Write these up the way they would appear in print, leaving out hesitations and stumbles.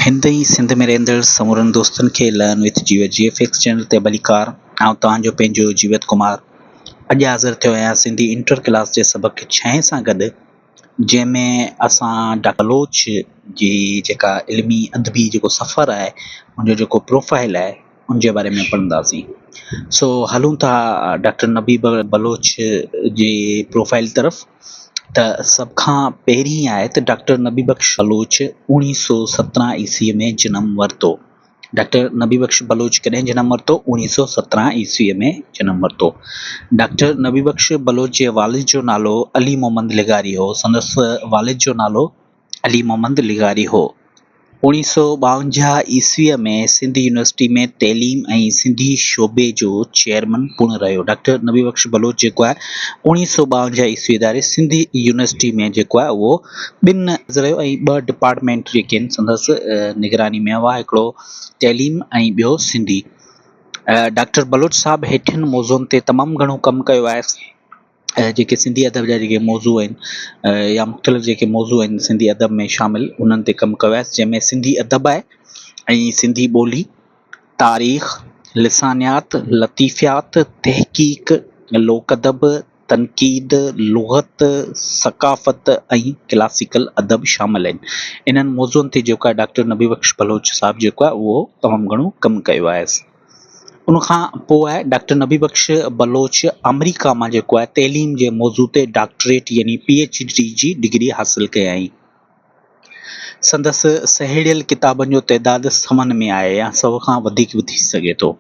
हिंदई सिंध में रहंदड़ समूरनि दोस्तनि खे लर्न विथ जीवत GFX चैनल ते भलीकार। आउं तव्हांजो पंहिंजो जीवत कुमार अॼु हाज़िर थियो आहियां सिंधी इंटर क्लास जे सबक़ 6 सां गॾु, जंहिंमें असां डॉक्टर बलोच जी जेका इल्मी अदबी जेको सफ़र आहे, उनजो जेको प्रोफाइल आहे उनजे बारे में पढ़ंदासीं। सो हलूं था डॉक्टर नबी बलोच जी प्रोफाइल तरफ़। त सभ खां पहिरीं आहे त डॉक्टर नबी बख्श बलोच 1917 ईस्वीअ में जनम वरितो। डॉक्टर नबी बख्श बलोच कॾहिं जनम वरितो? 1917 ईस्वीअ में जनम वरितो। डॉक्टर नबी बख्श बलोच जे वालिद जो नालो अली मोहम्मद लिगारी हो। संदसि वालिद जो नालो अली मोहम्मद लिगारी हो। 1952 ईस्वीअ में सिंधी यूनिवर्सिटी में तइलीम ऐं सिंधी शोबे जो चेयरमैन पिणु रहियो। डॉक्टर नबी बख्श बलोच जेको आहे 1952 ईस्वी दारे सिंधी यूनिवर्सिटी में जेको आहे उहो 2 रहियो ऐं 2 डिपार्टमेंट जेके आहिनि संदसि निगरानी में हुआ, हिकिड़ो तइलीम ऐं ॿियो सिंधी। डॉक्टर बलोच साहब हेठियुनि मौज़ुअनि ते तमामु घणो कमु कयो आहे। जेके सिंधी अदब जा जेके मौज़ू आहिनि या मुख़्तलिफ़ जेके मौज़ू आहिनि सिंधी अदब में शामिल, उन्हनि ते कमु कयो आहे, जंहिंमें सिंधी अदब आहे ऐं सिंधी ॿोली, तारीख़, लिसानियात, लतीफ़ियात, तहक़ीक़, लोक अदब, तनक़ीद, लुग़त, सक़ाफ़त ऐं क्लासिकल अदब शामिल आहिनि। इन्हनि मौज़ुअनि ते जेको आहे डॉक्टर नबी बख्श बलोच साहब जेको आहे उहो तमामु घणो कमु कयो आहे। उनखां पोइ आहे डॉक्टर नबी बख्श बलोच अमेरिका मां जेको आहे तइलीम जे मौज़ू ते डॉक्टरेट यानी PhD जी डिग्री हासिल कयई। संदसि सहेड़ियल किताबनि जो तइदाद 100 में आहे या 100 खां वधीक बि थी सघे थो।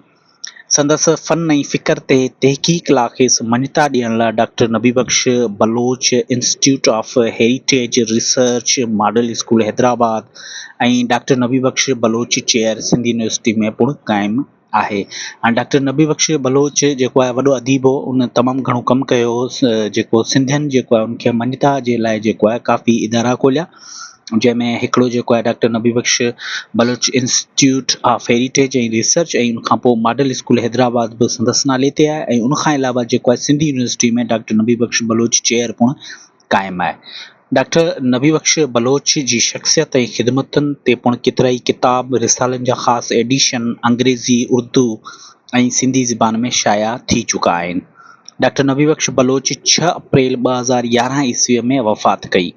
संदसि फ़न ऐं फ़िक्र ते तहक़ीक़ लाइ खेसि मञता ॾियण लाइ doctor Nabi Bakhsh Baloch institute of heritage research model school Hyderabad ऐं doctor Nabi Bakhsh Baloch chair Sindhi university में पिणु क़ाइमु आहे। ऐं डॉक्टर नबी बख्श बलोच जेको आहे वॾो अदीब हो, उन तमामु घणो कमु कयो हो। जेको सिंधियुनि जेको आहे उनखे मञता जे लाइ जेको आहे काफ़ी इदारा खोलिया, जंहिंमें हिकिड़ो जेको आहे doctor Nabi Bakhsh Baloch institute of heritage ऐं रिसर्च ऐं उनखां पोइ मॉडल स्कूल हैदराबाद बि संदसि नाले ते आहे। ऐं उनखां अलावा जेको आहे सिंधी यूनिवर्सिटी में डॉक्टर नबी बख्श बलोच चेयर पिणु क़ाइमु आहे। डॉक्टर नबी बख्श बलोच जी शख़्सियत ऐं ख़िदमतुनि ते पिणु केतिरा ई किताब, रिसालनि जा ख़ासि एडिशन अंग्रेज़ी, उर्दू ऐं सिंधी ज़बान में शाया थी चुका आहिनि। डॉक्टर नबी बख्श बलोच 6 अप्रैल 2011 ईस्वीअ में वफ़ात कई।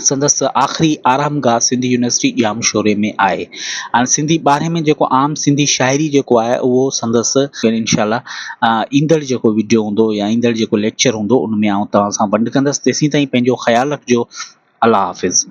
संदसि आख़िरी आरामगाह सिंधी यूनिवर्सिटी जाम शोरे में आहे। ऐं सिंधी बारे में जेको आम सिंधी शाइरी जेको आहे उहो संदसि इंशाल्लाह ईंदड़ जेको वीडियो हूंदो या ईंदड़ जेको लेक्चर हूंदो उनमें आउं तव्हां सां वंड कंदसि। तेसीं ताईं पंहिंजो ख़्यालु रखिजो। अल्लाह हाफ़िज़।